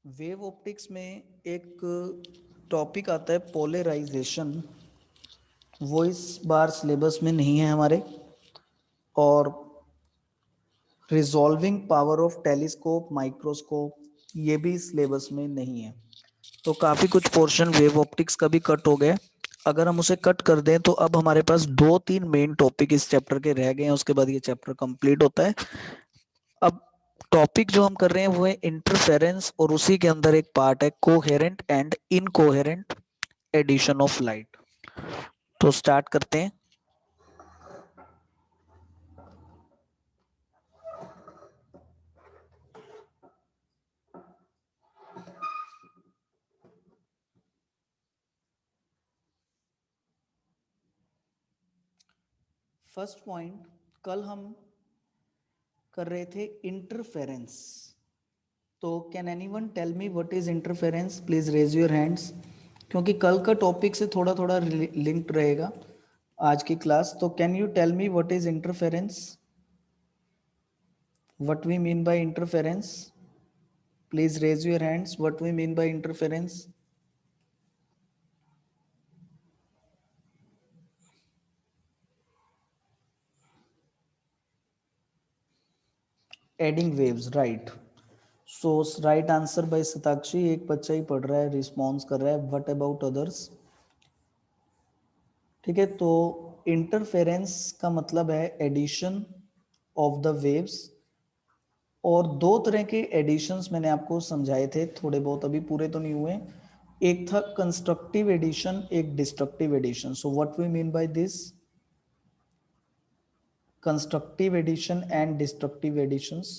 Wave optics में एक topic आता है पोलराइजेशन, वो इस बार सिलेबस में नहीं है हमारे। और resolving power of telescope microscope ये भी सिलेबस में नहीं है। तो काफ़ी कुछ पोर्शन वेव ऑप्टिक्स का भी कट हो गया। अगर हम उसे कट कर दें तो अब हमारे पास 2-3 मेन टॉपिक इस चैप्टर के रह गए हैं, उसके बाद ये चैप्टर कंप्लीट होता है। अब टॉपिक जो हम कर रहे हैं वो है इंटरफेरेंस, और उसी के अंदर एक पार्ट है coherent and incoherent addition of light. तो स्टार्ट करते हैं। फर्स्ट पॉइंट, कल हम कर रहे थे इंटरफेरेंस। तो can anyone tell me what is interference? Please raise your hands, क्योंकि कल का टॉपिक से थोड़ा थोड़ा लिंक्ड रहेगा आज की क्लास। तो can you tell me what is interference? What we mean by interference? Please raise your hands, what we mean by interference? Adding waves, right. So right answer by Satakshi. एक बच्चा ही पढ़ रहा है, रिस्पॉन्स कर रहा है। What about others? ठीक है, तो इंटरफेरेंस का मतलब है एडिशन ऑफ द वेव्स। और दो तरह के एडिशंस मैंने आपको समझाए थे थोड़े बहुत, अभी पूरे तो नहीं हुए। एक था कंस्ट्रक्टिव एडिशन, एक destructive addition. So what we mean by this? Constructive addition and destructive additions.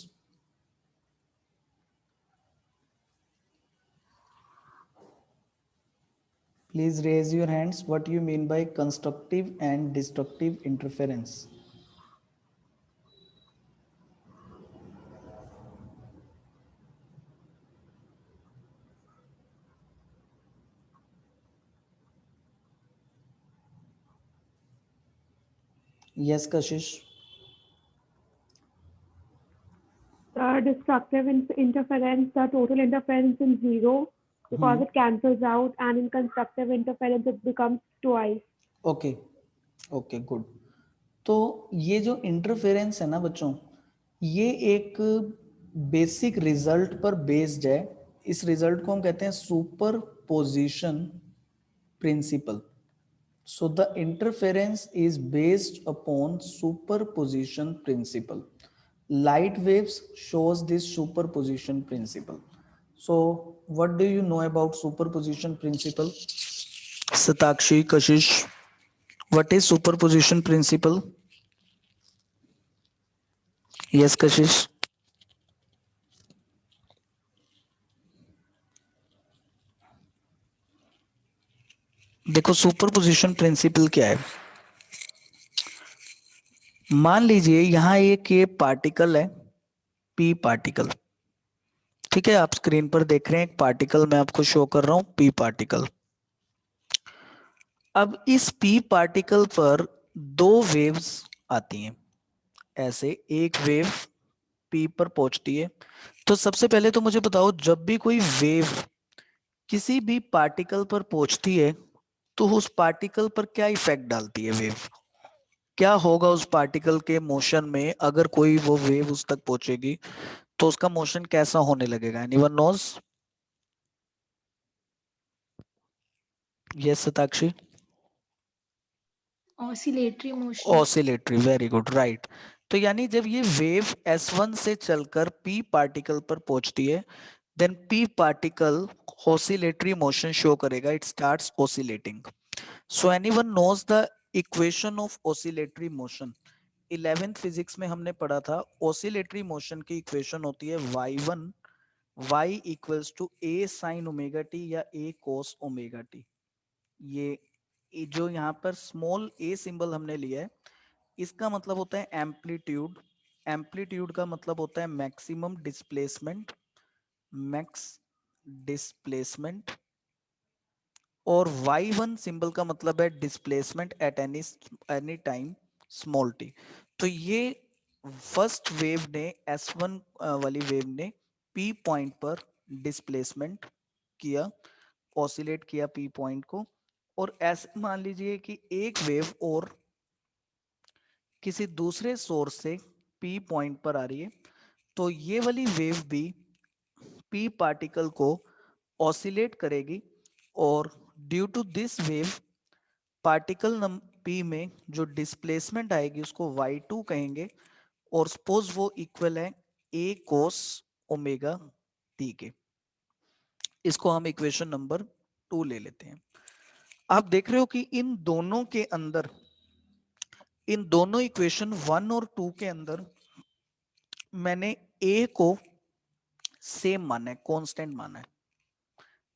Please raise your hands. What you mean by constructive and destructive interference? Yes, Kashish. Destructive interference, the total interference is zero because Hmm. it cancels out, and in constructive interference, it becomes twice. Okay, okay, good. तो ये जो interference है ना बच्चों, ये एक basic result पर based है। इस रिजल्ट को हम कहते हैं superposition principle. So the interference is based upon superposition principle. Light waves shows this superposition principle. So what do you know about superposition principle? Satakshi, Kashish, what is superposition principle? Yes, Kashish. देखो superposition principle क्या है। मान लीजिए यहाँ एक ये particle है, P particle. ठीक है, आप स्क्रीन पर देख रहे हैं एक पार्टिकल, मैं आपको शो कर रहा हूं पी पार्टिकल। अब इस पी पार्टिकल पर दो वेव्स आती हैं। ऐसे एक वेव पी पर पहुंचती है। तो सबसे पहले तो मुझे बताओ, जब भी कोई वेव किसी भी पार्टिकल पर पहुंचती है तो उस पार्टिकल पर क्या इफेक्ट डालती है वेव? क्या होगा उस पार्टिकल के मोशन में? अगर कोई वो वेव उस तक पहुंचेगी तो उसका मोशन कैसा होने लगेगा? Anyone knows? Yes Satakshi. Oscillatory motion. Oscillatory, very good, right. तो यानी जब ये वेव S1 से चलकर P पार्टिकल पर पहुंचती है, then P particle oscillatory motion show करेगा, it starts oscillating. So anyone knows the equation of oscillatory motion? 11th physics में हमने पढ़ा था ऑसिलेटरी मोशन की इक्वेशन होती है y1 y equals to a sin omega t या a cos ओमेगा टी। ये जो यहाँ पर स्मॉल a सिंबल हमने लिया है, इसका मतलब होता है एम्पलीट्यूड। एम्पलीट्यूड का मतलब होता है मैक्सिमम डिस्प्लेसमेंट, मैक्स डिस्प्लेसमेंट। और y1 सिंबल का मतलब है displacement at any any time small T. तो ये फर्स्ट वेव ने S1 वाली वेव ने P पॉइंट पर डिस्प्लेसमेंट किया, ऑसिलेट किया पी पॉइंट को, और ऐसे मान लीजिए कि एक वेव और किसी दूसरे सोर्स से पी पॉइंट पर आ रही है, तो ये वाली वेव भी पी पार्टिकल को ऑसिलेट करेगी, और due to this wave particle P में जो डिस्प्लेसमेंट आएगी उसको y2 कहेंगे, और सपोज वो इक्वल है a cos ओमेगा t के। इसको हम इक्वेशन नंबर 2 ले लेते हैं। आप देख रहे हो कि इन दोनों के अंदर, इन दोनों इक्वेशन 1 और 2 के अंदर मैंने a को सेम माना है, कांस्टेंट माना है।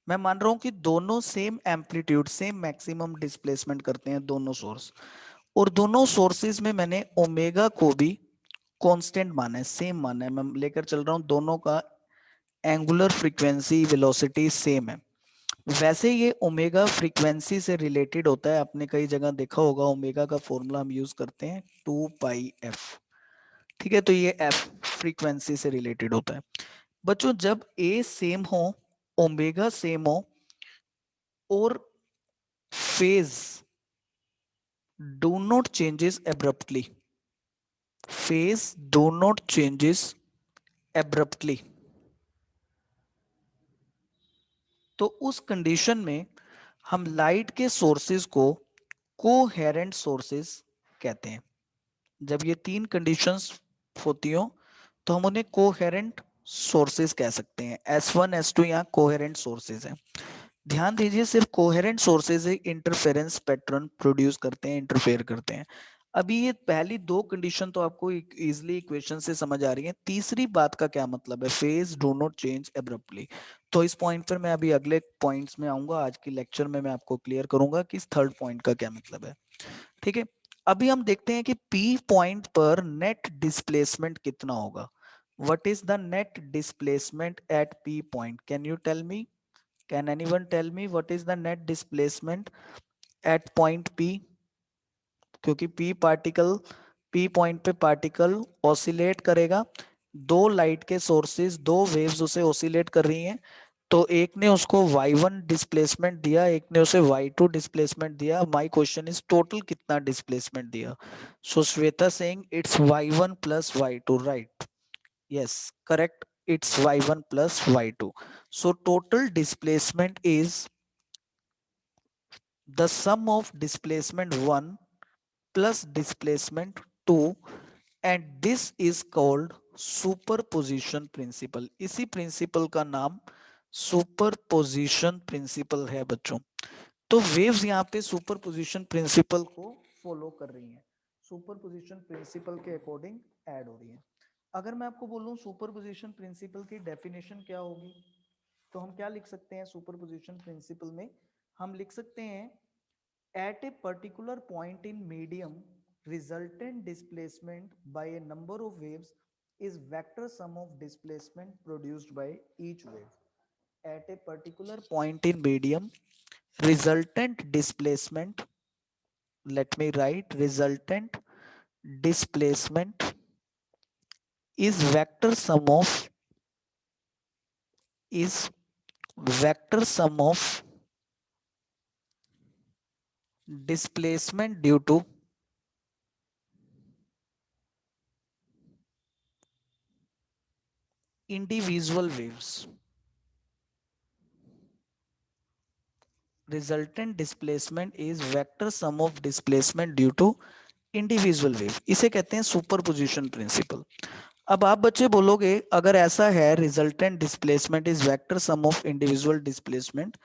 मैं मान रहा हूं कि दोनों same amplitude, same maximum displacement करते हैं दोनों सोर्स, और दोनों सोर्सेज में मैंने ओमेगा को भी कांस्टेंट माना है, सेम माना है। मैं लेकर चल रहा हूं दोनों का एंगुलर फ्रीक्वेंसी वेलोसिटी सेम है। वैसे ये ओमेगा फ्रीक्वेंसी से रिलेटेड होता है, आपने कई जगह देखा होगा ओमेगा का फॉर्मूला हम यूज करते हैं 2πf। ठीक है, तो ये f फ्रीक्वेंसी से रिलेटेड होता है। बच्चों जब a सेम हो, ओमेगा सेम हो, और phase do not changes abruptly, phase do not changes abruptly, तो उस कंडीशन में हम लाइट के सोर्सेज को कोहेरेंट सोर्सेज कहते हैं। जब ये तीन कंडीशंस होती हो तो हम उन्हें कोहेरेंट सोर्सेज कह सकते हैं। S1 S2 यहाँ कोहेरेंट सोर्सेज हैं। ध्यान दीजिए, सिर्फ कोहेरेंट सोर्सेज ही इंटरफेरेंस पैटर्न प्रोड्यूस करते हैं, इंटरफेयर करते हैं। अभी ये पहली दो कंडीशन तो आपको इजीली इक्वेशन से समझ आ रही है। तीसरी बात का क्या मतलब है, phase do not change abruptly. तो इस पॉइंट पर मैं अभी अगले पॉइंट्स में आऊंगा, आज की लेक्चर में मैं आपको क्लियर करूंगा कि इस थर्ड पॉइंट का क्या मतलब है। ठीक है, अभी हम देखते हैं कि पी पॉइंट पर नेट डिस्प्लेसमेंट कितना होगा। What is the net displacement at P point? Can you tell me, can anyone tell me what is the net displacement at point P? क्योंकि पी पॉइंट पे पार्टिकल ऑसिलेट करेगा, दो light के sources, दो waves उसे oscillate कर रही हैं, तो एक ने उसको y1 डिस्प्लेसमेंट दिया, एक ने उसे y2 डिस्प्लेसमेंट दिया। माय क्वेश्चन इज टोटल कितना डिस्प्लेसमेंट दिया? So Shweta saying it's y1 plus y2, right? Yes, correct, it's y1 plus y2। So total displacement is the sum of displacement 1 plus displacement 2, and this is called superposition principle. इसी principal का नाम superposition principle है बच्चों। तो waves यहाँ पे superposition principle को follow कर रही हैं, सुपरपोजिशन प्रिंसिपल के अकॉर्डिंग ऐड हो रही हैं। अगर मैं आपको बोलूं सुपरपोजिशन प्रिंसिपल की डेफिनेशन क्या होगी, तो हम क्या लिख सकते हैं सुपरपोजिशन प्रिंसिपल में? हम लिख सकते हैं at a particular point in medium, resultant displacement by a number of waves is vector sum of displacement produced by each wave. At a particular point in medium, resultant displacement, let me write, resultant displacement is vector sum of, is vector sum of displacement due to individual waves. Resultant displacement is vector sum of displacement due to individual wave. इसे कहते हैं superposition principle. अब आप बच्चे बोलोगे अगर ऐसा है resultant displacement is vector sum of individual displacement,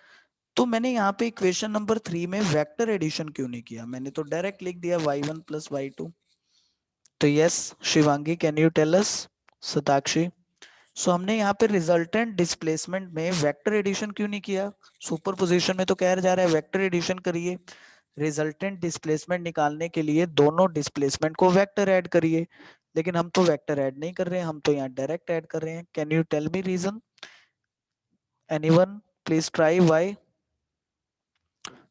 तो मैंने यहाँ पे इक्वेशन नंबर 3 में वेक्टर एडिशन क्यों नहीं किया? मैंने तो डायरेक्ट लिख दिया y1 प्लस y2। तो yes Shivangi, can you tell us? Satakshi, so हमने यहाँ पे रिजल्टेंट डिस्प्लेसमेंट में वेक्टर एडिशन क्यों नहीं किया? सुपरपोजिशन में तो कह जा रहा है वेक्टर एडिशन करिए, रिजल्टेंट डिस्प्लेसमेंट निकालने के लिए दोनों डिस्प्लेसमेंट को वेक्टर ऐड करिए, लेकिन हम तो वेक्टर ऐड नहीं कर रहे हैं, हम तो यहाँ डायरेक्ट ऐड कर रहे हैं। Can you tell me reason? Anyone please try why?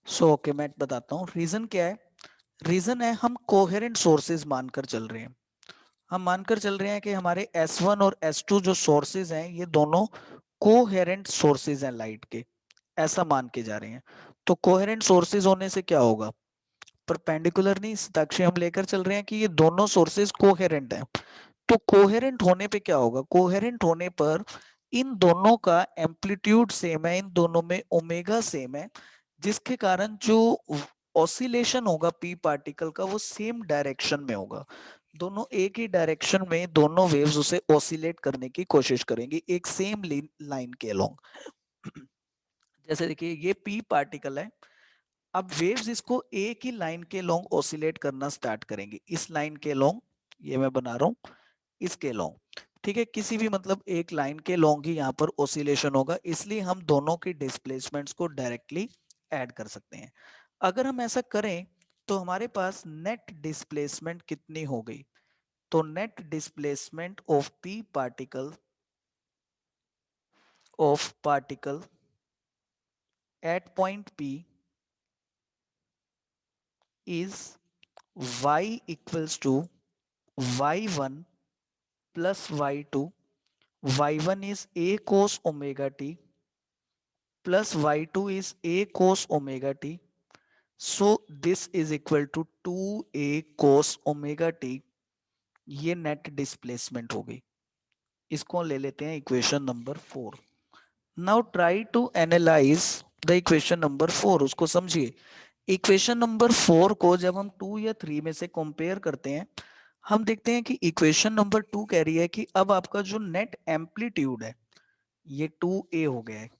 So okay, मैं बताता हूँ रीजन क्या है। रीजन है हम कोहेरेंट सोर्सेज मानकर चल रहे हैं। हम मानकर चल रहे हैं कि हमारे S1 और S2 जो सोर्सेज हैं ये दोनों कोहेरेंट सोर्सेज हैं लाइट के, ऐसा मान के जा रहे हैं। तो कोहेरेंट सोर्सेज होने से क्या होगा, परपेंडिकुलर नहीं, साक्षी हम लेकर चल रहे हैं कि ये दोनों सोर्सेज कोहेरेंट हैं। तो कोहेरेंट होने पे क्या होगा, कोहेरेंट होने पर इन दोनों का एम्पलीट्यूड सेम है, इन दोनों में ओमेगा सेम है, जिसके कारण जो ऑसिलेशन होगा पी पार्टिकल का वो सेम डायरेक्शन में होगा। दोनों एक ही डायरेक्शन में दोनों वेव्स उसे ऑसिलेट करने की कोशिश करेंगी एक सेम लाइन के अलोंग। जैसे देखिए ये पी पार्टिकल है, अब वेव्स इसको एक ही लाइन के लॉन्ग ऑसिलेट करना स्टार्ट करेंगे, इस लाइन के लॉन्ग, ये मैं बना रहा हूं इसके लॉन्ग, ठीक है, किसी भी मतलब एक लाइन के लॉन्ग ही यहाँ पर ऑसिलेशन होगा, इसलिए हम दोनों की डिस्प्लेसमेंट्स को डायरेक्टली ऐड कर सकते हैं। अगर हम ऐसा करें तो हमारे पास नेट डिस्प्लेसमेंट कितनी हो गई, तो net displacement of particle at point P is y equals to y1 plus y2. y1 is a cos omega t plus y2 is a cos omega t. So this is equal to 2a cos omega t. ये net displacement हो गई, इसको ले लेते हैं equation number 4। Now try to analyse the equation number 4, उसको समझिए। Equation number 4 को जब हम 2 या 3 में से कंपेयर करते हैं, हम देखते हैं कि इक्वेशन नंबर 2 कह रही है कि अब आपका जो नेट एम्पलीट्यूड है ये 2a हो गया है।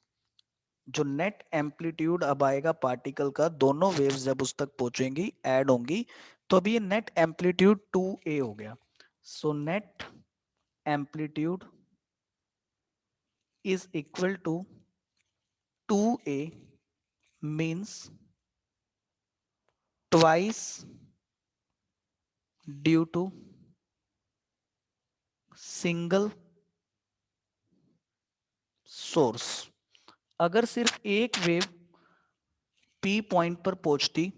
जो नेट एम्पलीट्यूड अब आएगा पार्टिकल का, दोनों वेव्स जब उस तक पहुंचेंगी ऐड होंगी, तो अभी ये नेट एम्पलीट्यूड 2a हो गया। So net amplitude is equal to 2a means twice due to single source. अगर सिर्फ एक वेव पी पॉइंट पर पहुंचती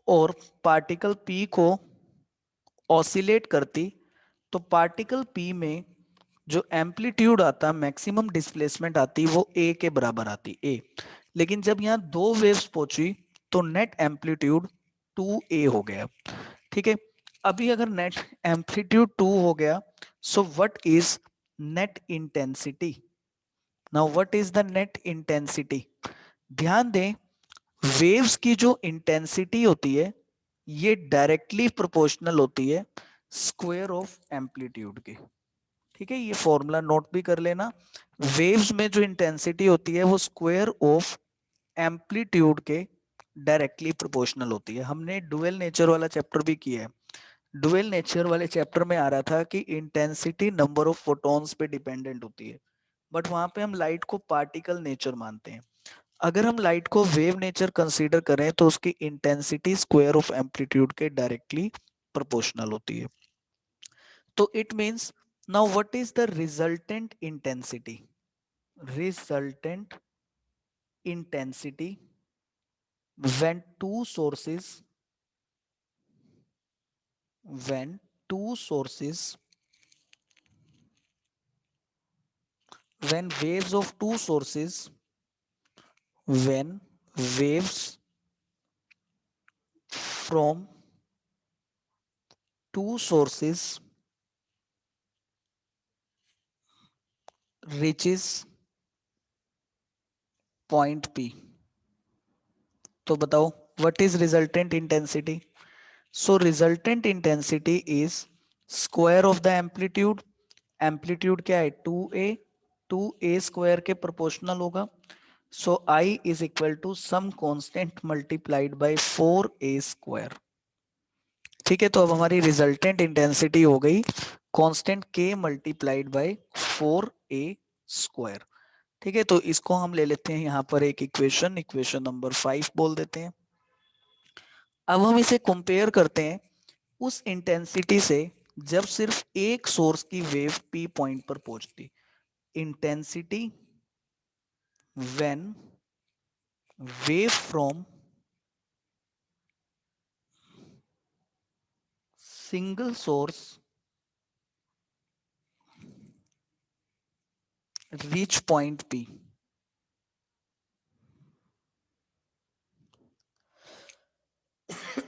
और पार्टिकल पी को ऑसिलेट करती, तो पार्टिकल पी में जो एम्पलीट्यूड आता, मैक्सिमम डिस्प्लेसमेंट आती, वो ए के बराबर आती, ए। लेकिन जब यहाँ दो वेव्स पहुंची तो नेट एम्पलीट्यूड 2a हो गया, ठीक है। अभी अगर नेट एम्पलीट्यूड 2 हो गया, सो what is net intensity. Now what is the net intensity, ध्यान दें वेव्स की जो इंटेंसिटी होती है ये डायरेक्टली प्रोपोर्शनल होती है स्क्वायर ऑफ एम्पलीट्यूड के, ठीक है, ये फॉर्मूला नोट भी कर लेना। वेव्स में जो इंटेंसिटी होती है वो स्क्वायर ऑफ एम्पलीट्यूड के डायरेक्टली प्रोपोर्शनल होती है। हमने डुअल नेचर वाला चैप्टर भी किया है, डुअल नेचर वाले चैप्टर में आ रहा था कि इंटेंसिटी नंबर ऑफ फोटॉन्स पे डिपेंडेंट होती है, बट वहां पे हम लाइट को पार्टिकल नेचर मानते हैं। अगर हम लाइट को वेव नेचर कंसीडर करें तो उसकी इंटेंसिटी स्क्वायर ऑफ एम्पलीट्यूड के डायरेक्टली प्रोपोर्शनल होती है। तो it means now what is the resultant intensity, resultant intensity when two sources when two sources when waves of two sources when waves from two sources reaches point P। तो बताओ what is resultant intensity. So resultant intensity is square of the amplitude, amplitude क्या है 2a, 2a square के proportional होगा। So I is equal to some constant multiplied by 4a square, ठीक है। तो अब हमारी रिजल्टेंट इंटेंसिटी हो गई constant k multiplied by 4a square, ठीक है। तो इसको हम ले लेते हैं यहाँ पर एक इक्वेशन, इक्वेशन नंबर 5 बोल देते हैं। अब हम इसे कंपेयर करते हैं उस इंटेंसिटी से जब सिर्फ एक सोर्स की वेव पी पॉइंट पर पहुंचती, intensity when wave from single source reach point P.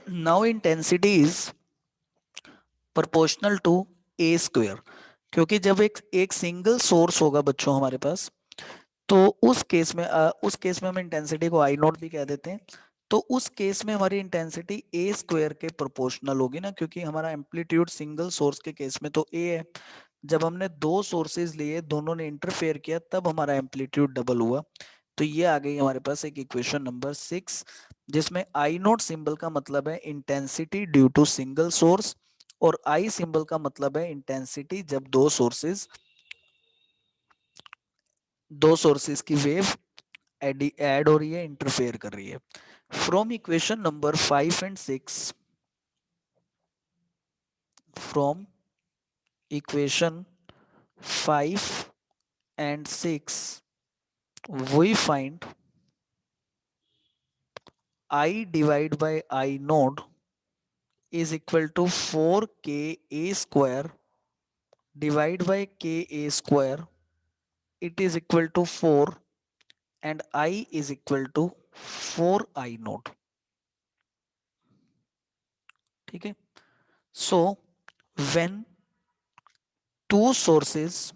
Now intensity is proportional to a square, क्योंकि जब एक सिंगल सोर्स होगा बच्चों हमारे पास, तो उस केस में हम इंटेंसिटी को आई नोट भी कह देते हैं। तो उस केस में हमारी इंटेंसिटी ए स्क्वायर के प्रोपोर्शनल होगी ना, क्योंकि हमारा एम्पलीट्यूड सिंगल सोर्स के केस में तो ए है। जब हमने दो सोर्सेज लिए, दोनों ने इंटरफेयर किया, तब हमारा एम्पलीट्यूड डबल हुआ। तो ये आ गई हमारे पास एक इक्वेशन नंबर 6, जिसमें आई नोट सिंबल का मतलब है intensity due to single source, और आई सिंबल का मतलब है इंटेंसिटी जब दो सोर्सेज की वेव ऐड हो रही है, इंटरफेयर कर रही है। From equation number 5 and 6, from equation 5 and 6, we find I divide by I node is equal to 4ka square divide by ka square, it is equal to 4, and I is equal to 4I node. ठीक है, so when two sources,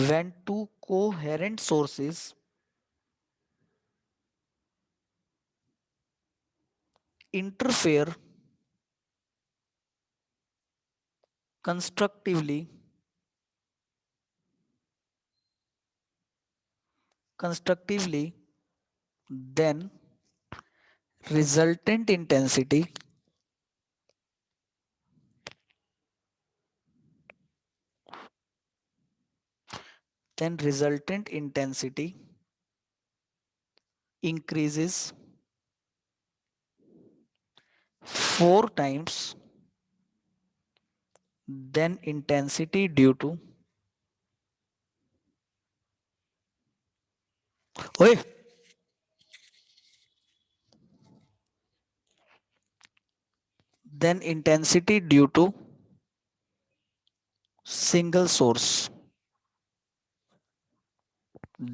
when two coherent sources interfere constructively, then resultant intensity increases 4 times then intensity due to ओए then intensity due to single source,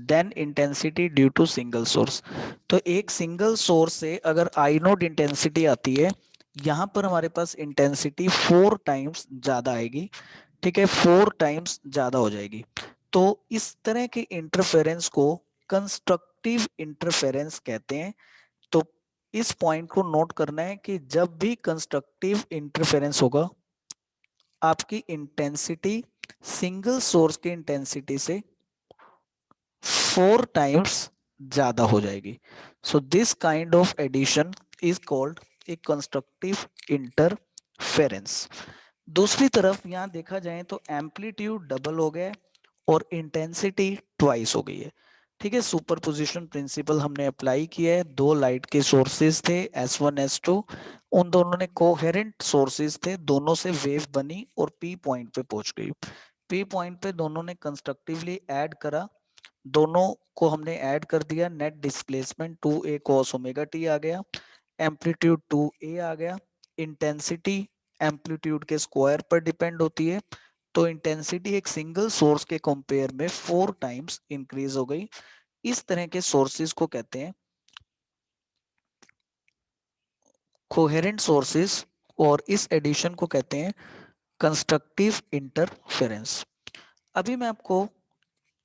then intensity due to single source। तो एक single source से अगर आई node intensity आती है, यहां पर हमारे पास इंटेंसिटी 4 टाइम्स ज्यादा आएगी। ठीक है, 4 टाइम्स ज्यादा हो जाएगी। तो इस तरह के इंटरफेरेंस को कंस्ट्रक्टिव इंटरफेरेंस कहते हैं। तो इस पॉइंट को नोट करना है कि जब भी कंस्ट्रक्टिव इंटरफेरेंस होगा, आपकी इंटेंसिटी सिंगल सोर्स की इंटेंसिटी से 4 टाइम्स ज्यादा हो जाएगी। So this kind of addition is called a constructive interference. दूसरी तरफ यहां देखा जाए तो एम्पलीट्यूड डबल हो गया और इंटेंसिटी ट्वाइस हो गई है। ठीक है, सुपरपोजिशन प्रिंसिपल हमने अप्लाई किया है। दो लाइट के सोर्सेज थे S1 S2, उन दोनों ने कोहेरेंट सोर्सेज थे, दोनों से वेव बनी और पी पॉइंट पे पहुंच गई। पी पॉइंट पे दोनों ने कंस्ट्रक्टिवली ऐड करा, दोनों को हमने ऐड कर दिया, net displacement 2a cos omega t आ गया, एम्पलीट्यूड 2a आ गया। इंटेंसिटी एम्पलीट्यूड के स्क्वायर पर डिपेंड होती है, तो इंटेंसिटी एक सिंगल सोर्स के कंपेयर में 4 टाइम्स इंक्रीज हो गई। इस तरह के सोर्सेज को कहते हैं कोहेरेंट सोर्सेज, और इस एडिशन को कहते हैं कंस्ट्रक्टिव इंटरफेरेंस। अभी मैं आपको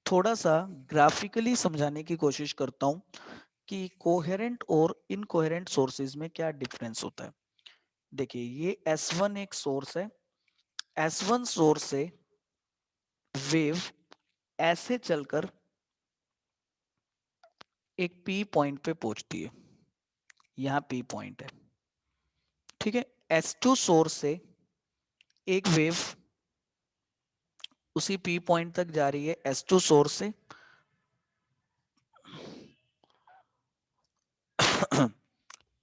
थोड़ा सा ग्राफिकली समझाने की कोशिश करता हूं कि कोहेरेंट और इनकोहेरेंट सोर्सेज में क्या डिफरेंस होता है। देखिए, ये S1 एक सोर्स है, S1 सोर्स से वेव ऐसे चलकर एक P पॉइंट पे पहुंचती है, यहां P पॉइंट है। ठीक है, S2 सोर्स से एक वेव उसी P पॉइंट तक जा रही है S2 सोर्स से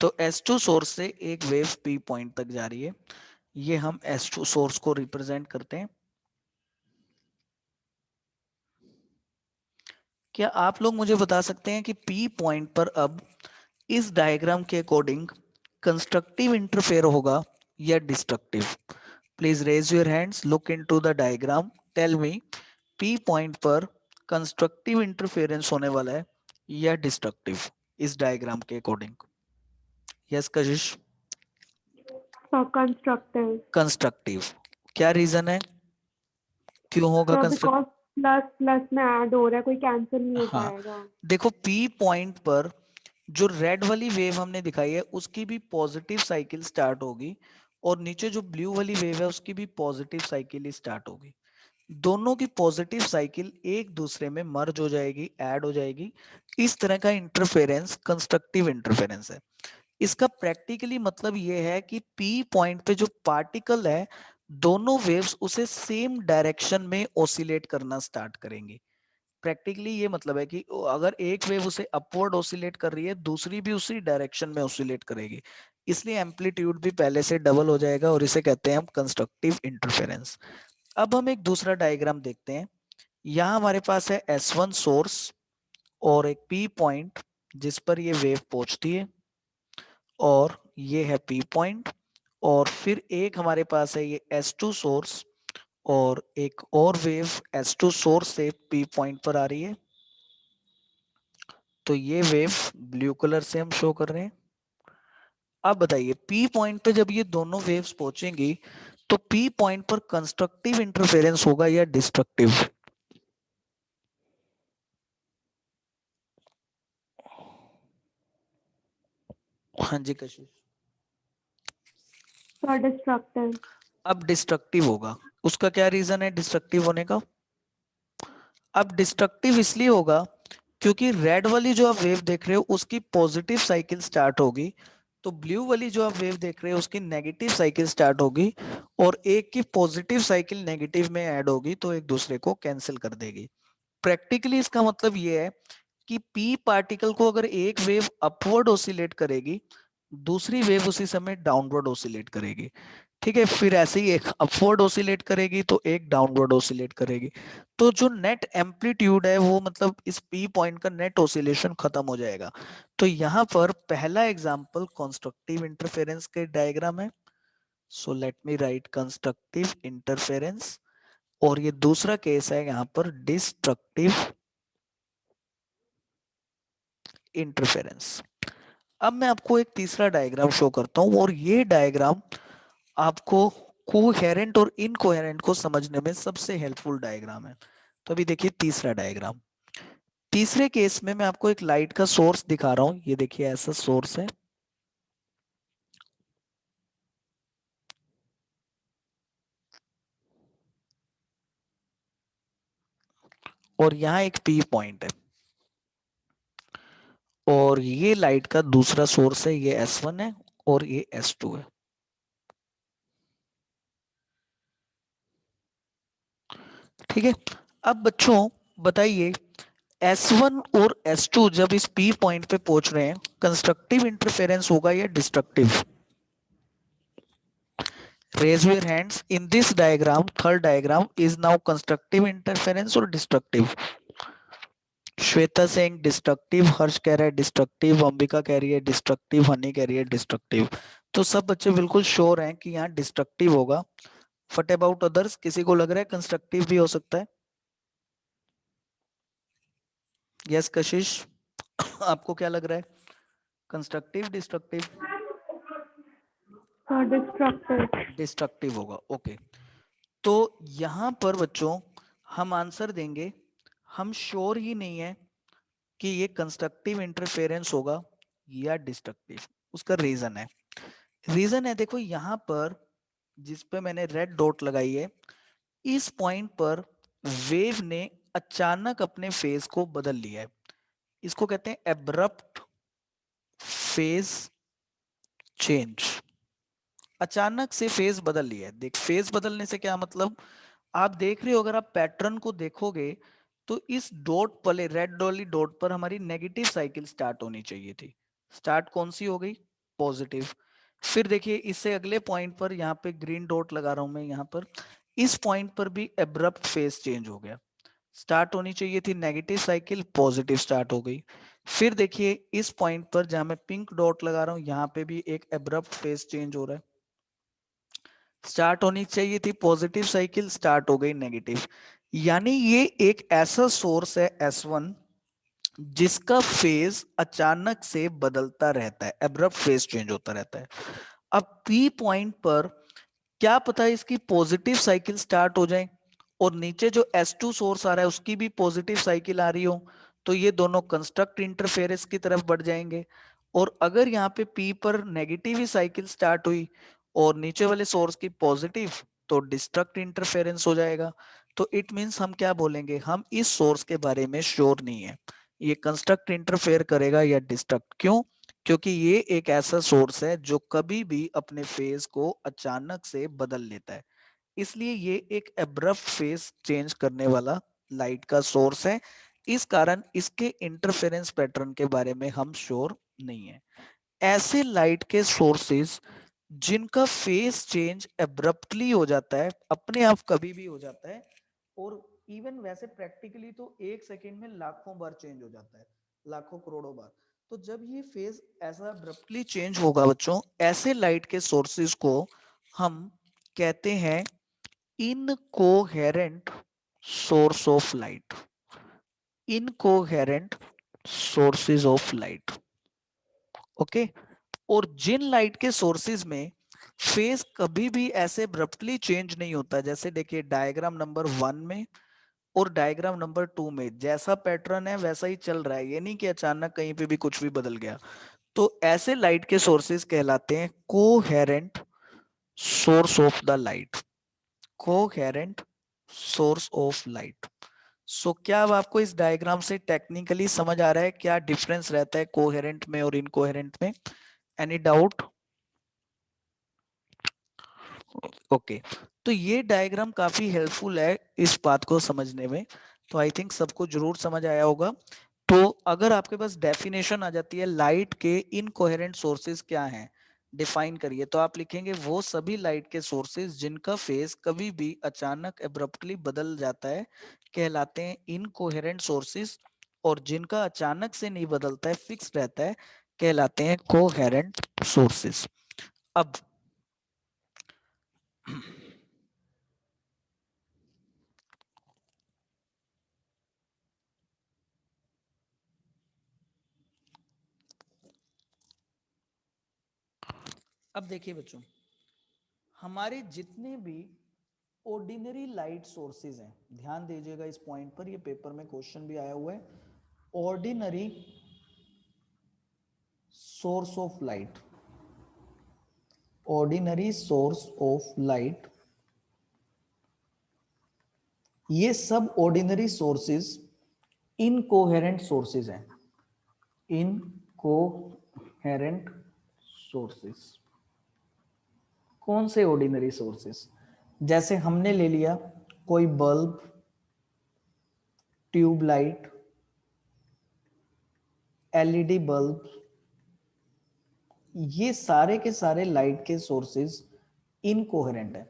तो S2 सोर्स से एक वेव P पॉइंट तक जा रही है, ये हम S2 सोर्स को रिप्रेजेंट करते हैं। क्या आप लोग मुझे बता सकते हैं कि P पॉइंट पर अब इस डायग्राम के अकॉर्डिंग कंस्ट्रक्टिव इंटरफेयर होगा या destructive? Please raise your hands, look into the diagram, tell me P point पर कंस्ट्रक्टिव इंटरफेरेंस होने वाला है या डिस्ट्रक्टिव इस डायग्राम के according? Yes Kashish? So constructive. Constructive. क्या रीजन है, क्यों होगा So constructive? because plus plus में ऐड हो रहा है, कोई कैंसिल नहीं हो हाँ, पाएगा. देखो पी पॉइंट पर जो रेड वाली वेव हमने दिखाई है उसकी भी पॉजिटिव साइकिल स्टार्ट होगी, और नीचे जो ब्लू वाली वेव है उसकी भी पॉजिटिव साइकिल ही स्टार्ट होगी। दोनों की पॉजिटिव साइकिल एक दूसरे में मर्ज हो जाएगी, ऐड हो जाएगी। इस तरह का इंटरफेरेंस कंस्ट्रक्टिव इंटरफेरेंस है। इसका प्रैक्टिकली मतलब ये है कि पी पॉइंट पे जो पार्टिकल है, दोनों वेव्स उसे सेम डायरेक्शन में ओसिलेट करना स्टार्ट करेंगी। प्रैक्टिकली ये मतलब है कि अगर एक वेव उसे अपवर्ड ओसिलेट कर रही है, दूसरी भी उसी डायरेक्शन में ओसिलेट करेगी, इसलिए एम्पलीट्यूड भी पहले से डबल हो जाएगा, और इसे कहते हैं हम कंस्ट्रक्टिव इंटरफेरेंस। अब हम एक दूसरा डायग्राम देखते हैं। यहाँ हमारे पास है S1 सोर्स और एक P पॉइंट जिस पर ये वेव पहुंचती है, और ये है P पॉइंट, और फिर एक हमारे पास है ये S2 सोर्स, और एक और वेव S2 सोर्स से P पॉइंट पर आ रही है। तो ये वेव ब्लू कलर से हम शो कर रहे हैं। अब बताइए P पॉइंट पे जब ये दोनों वेव्स पहुंचेंगी तो P पॉइंट पर कंस्ट्रक्टिव इंटरफेरेंस होगा या डिस्ट्रक्टिव? हाँ जी कशिश? So destructive. अब डिस्ट्रक्टिव होगा। उसका क्या रीजन है डिस्ट्रक्टिव होने का? अब डिस्ट्रक्टिव इसलिए होगा क्योंकि रेड वाली जो आप वेव देख रहे हो उसकी पॉजिटिव साइकिल स्टार्ट होगी, तो ब्लू वाली जो आप वेव देख रहे हो उसकी नेगेटिव साइकिल स्टार्ट होगी, और एक की पॉजिटिव साइकिल नेगेटिव में ऐड होगी तो एक दूसरे को कैंसिल कर देगी। प्रैक्टिकली इसका मतलब ये है कि पी पार्टिकल को अगर एक वेव अपवर्ड ओसिलेट करेगी, दूसरी वेव उसी समय डाउनवर्ड ओसिलेट करेगी। ठीक है, फिर ऐसे ही एक अपवर्ड ओसिलेट करेगी तो एक डाउनवर्ड ओसिलेट करेगी। तो जो नेट एम्पलीट्यूड है वो मतलब इस पी पॉइंट का नेट ओसिलेशन खत्म हो जाएगा। तो यहाँ पर पहला एग्जांपल कंस्ट्रक्टिव इंटरफेरेंस के डायग्राम है। So let me right constructive interference, और ये दूसरा केस है यहाँ पर डिस्ट्रक्टिव इंटरफेरेंस। अब मैं आपको एक तीसरा डायग्राम शो करता हूं, और ये डायग्राम आपको कोहेरेंट और इनकोहेरेंट को समझने में सबसे हेल्पफुल डायग्राम है। तो अभी देखिए तीसरा डायग्राम। तीसरे केस में मैं आपको एक लाइट का सोर्स दिखा रहा हूं, ये देखिए ऐसा सोर्स है, और यहाँ एक पी पॉइंट है, और ये लाइट का दूसरा सोर्स है, ये S1 है और ये S2 है। ठीक है, अब बच्चों बताइए S1 और S2 जब इस P पॉइंट पे पहुंच रहे हैं, कंस्ट्रक्टिव इंटरफेरेंस होगा या destructive? Raise your hands. In this diagram, third diagram is now constructive interference or destructive? Shweta saying destructive, Harsh कह रहा है डिस्ट्रक्टिव, अंबिका कह रही है डिस्ट्रक्टिव, हनी कह रही है डिस्ट्रक्टिव। तो सब बच्चे बिल्कुल श्योर हैं कि यहाँ डिस्ट्रक्टिव होगा। व्हाट अबाउट अदर्स, किसी को लग रहा है कंस्ट्रक्टिव भी हो सकता है? यस कशिश, आपको क्या लग रहा है, constructive destructive? So destructive. Destructive होगा, ओके। तो यहाँ पर बच्चों हम आंसर देंगे, हम श्योर ही नहीं है कि ये कंस्ट्रक्टिव इंटरफेरेंस होगा या डिस्ट्रक्टिव। उसका रीजन है, देखो यहाँ पर जिस पे मैंने रेड डॉट लगाई है, इस पॉइंट पर वेव ने अचानक अपने फेज को बदल लिया है। इसको कहते हैं एब्रप्ट फेज चेंज। अचानक से फेज बदल लिया है। देख, फेज बदलने से क्या मतलब, आप देख रहे हो, अगर आप पैटर्न को देखोगे तो इस डॉट वाले रेड वाली डॉट पर हमारी नेगेटिव साइकिल स्टार्ट होनी चाहिए थी। स्टार्ट कौन सी हो गई, पॉजिटिव। फिर देखिए इससे अगले पॉइंट पर यहाँ पे ग्रीन डॉट लगा रहा हूं मैं, यहाँ पर इस पॉइंट पर भी एब्रप्ट फेज चेंज हो गया। स्टार्ट होनी चाहिए थी नेगेटिव साइकिल, पॉजिटिव स्टार्ट हो गई। फिर देखिए इस पॉइंट पर जहां मैं पिंक डॉट लगा रहा हूं, यहाँ पे भी एक एब्रप्ट फेज चेंज हो रहा है। स्टार्ट होनी चाहिए थी पॉजिटिव साइकिल, स्टार्ट हो गई नेगेटिव। यानी ये एक ऐसा सोर्स है S1 जिसका फेज अचानक से बदलता रहता है, एब्रप्ट फेज चेंज होता रहता है। अब P पॉइंट पर क्या पता है इसकी पॉजिटिव साइकिल स्टार्ट हो जाए और नीचे जो S2 सोर्स आ रहा है उसकी भी पॉजिटिव साइकिल आ रही हो, तो ये दोनों कंस्ट्रक्ट इंटरफेरेंस की तरफ बढ़ जाएंगे। और अगर यहाँ पे P पर नेगेटिव ही साइकिल स्टार्ट हुई और नीचे वाले सोर्स की पॉजिटिव, तो डिस्ट्रक्ट इंटरफेरेंस हो जाएगा। तो इट मीन्स हम क्या बोलेंगे, हम इस सोर्स के बारे में श्योर नहीं है ये कंस्ट्रक्ट इंटरफेयर करेगा या डिस्ट्रक्ट। क्यों? क्योंकि ये एक ऐसा सोर्स है जो कभी भी अपने फेज को अचानक से बदल लेता है, इसलिए ये एक एब्रप्ट फेज चेंज करने वाला लाइट का सोर्स है। इस कारण इसके इंटरफेरेंस पैटर्न के बारे में हम श्योर नहीं है। ऐसे लाइट के सोर्सेज जिनका फेस चेंज एब्रप्टली हो जाता है, अपने आप कभी भी हो जाता है, और इवन वैसे प्रैक्टिकली तो 1 सेकेंड में लाखों बार चेंज हो जाता है, लाखों करोड़ों बार। तो जब ये फेज ऐसा एब्रप्टली चेंज होगा बच्चों, ऐसे लाइट के सोर्सेज को हम कहते हैं incoherent source of light. Incoherent sources of light, okay. और जिन लाइट के सोर्सेज में फेज कभी भी ऐसे अब्रप्टली चेंज नहीं होता, जैसे देखिए डायग्राम नंबर 1 में और डायग्राम नंबर 2 में जैसा पैटर्न है वैसा ही चल रहा है, ये नहीं कि अचानक कहीं पे भी कुछ भी बदल गया। तो ऐसे लाइट के सोर्सेज कहलाते हैं coherent source of the light. Coherent source of light. So क्या अब आपको इस डायग्राम से टेक्निकली समझ आ रहा है क्या डिफरेंस रहता है कोहेरेंट में और इनकोहेरेंट में? Any doubt? ओके। तो ये डायग्राम काफी हेल्पफुल है इस बात को समझने में, तो आई थिंक सबको जरूर समझ आया होगा। तो अगर आपके पास डेफिनेशन आ जाती है लाइट के इनकोहेरेंट सोर्सेज क्या हैं, डिफाइन करिए, तो आप लिखेंगे वो सभी लाइट के सोर्सेज जिनका फेज कभी भी अचानक एब्रप्टली बदल जाता है कहलाते हैं इनकोहेरेंट सोर्सेज, और जिनका अचानक से नहीं बदलता है, फिक्स रहता है, कहलाते हैं कोहेरेंट सोर्सेज। अब अब देखिए बच्चों, हमारे जितने भी ऑर्डिनरी लाइट सोर्सेज हैं, ध्यान दीजिएगा इस पॉइंट पर, ये पेपर में क्वेश्चन भी आया हुआ है। Ordinary source of light, ordinary source of light, ये सब ऑर्डिनरी सोर्सेज इनकोहेरेंट सोर्सेज हैं। इनकोहेरेंट सोर्सेज कौन से ऑर्डिनरी सोर्सेज? जैसे हमने ले लिया कोई बल्ब, ट्यूबलाइट, एलईडी बल्ब, ये सारे के सारे लाइट के सोर्सेज इनकोहेरेंट है।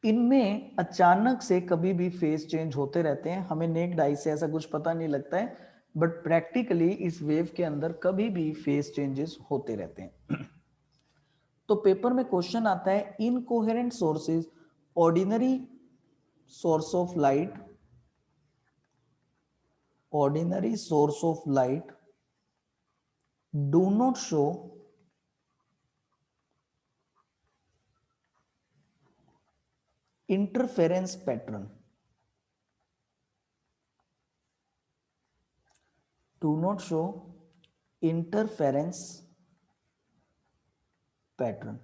इनमें अचानक से कभी भी फेज चेंज होते रहते हैं, हमें नेक्ड आई से ऐसा कुछ पता नहीं लगता है, बट प्रैक्टिकली इस वेव के अंदर कभी भी फेज चेंजेस होते रहते हैं। तो पेपर में क्वेश्चन आता है incoherent sources, ordinary source of light, ordinary source of light do not show interference pattern, do not show interference pattern।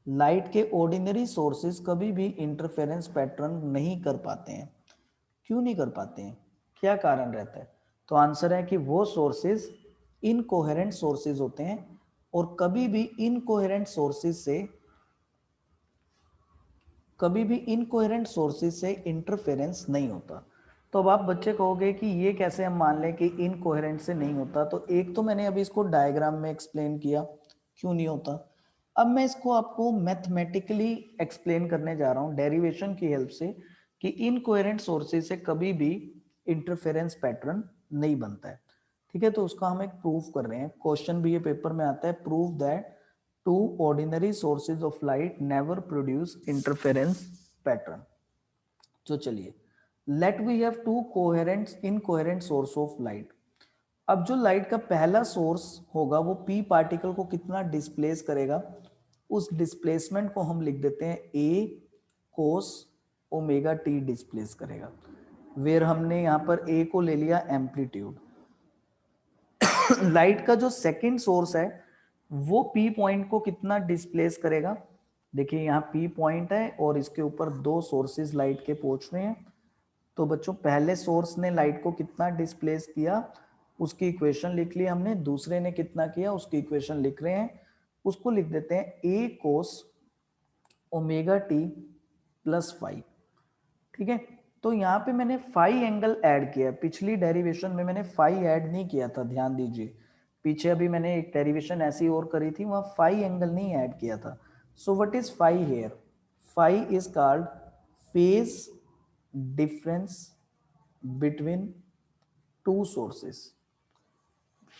Light के ऑर्डिनरी सोर्सेज कभी भी इंटरफेरेंस पैटर्न नहीं कर पाते हैं। क्यों नहीं कर पाते हैं, क्या कारण रहता है? तो आंसर है कि वो सोर्सेज इनकोहेरेंट सोर्सेज होते हैं, और कभी भी इनकोहेरेंट सोर्सेज से इंटरफेरेंस नहीं होता। तो अब आप बच्चे कहोगे कि ये कैसे हम मान लें कि इनकोहेरेंट से नहीं होता? तो एक तो मैंने अभी इसको डायग्राम में एक्सप्लेन किया क्यों नहीं होता। अब मैं इसको आपको मैथमेटिकली एक्सप्लेन करने जा रहा हूँ डेरिवेशन की हेल्प से, कि इनकोहेरेंट सोर्सेज से कभी भी इंटरफेरेंस पैटर्न नहीं बनता है। ठीक है, तो उसका हम एक प्रूफ कर रहे हैं, क्वेश्चन भी ये पेपर में आता है, prove that two ordinary sources of light never produce interference pattern। तो चलिए let we have two coherent incoherent source of light. अब जो लाइट का पहला सोर्स होगा वो पी पार्टिकल को कितना डिस्प्लेस करेगा, उस डिस्प्लेसमेंट को हम लिख देते हैं a cos omega T displace करेगा। वेर हमने यहाँ पर ए को ले लिया एम्पलीट्यूड। लाइट का जो सेकंड सोर्स है वो पी पॉइंट को कितना डिस्प्लेस करेगा। देखिए यहाँ पी पॉइंट है और इसके ऊपर दो सोर्सेज लाइट के पहुंच रहे हैं। तो बच्चों पहले सोर्स ने लाइट को कितना डिस्प्लेस किया उसकी इक्वेशन लिख ली हमने, दूसरे ने कितना किया उसकी इक्वेशन लिख रहे हैं, उसको लिख देते हैं a cos omega T plus five. ठीक है, तो यहाँ पे मैंने फाई एंगल ऐड किया, पिछली डेरिवेशन में मैंने फाई ऐड नहीं किया था, ध्यान दीजिए। पीछे अभी मैंने एक डेरिवेशन ऐसी और करी थी, वहां फाई एंगल नहीं ऐड किया था। So what is phi here? Phi is called phase difference between two sources.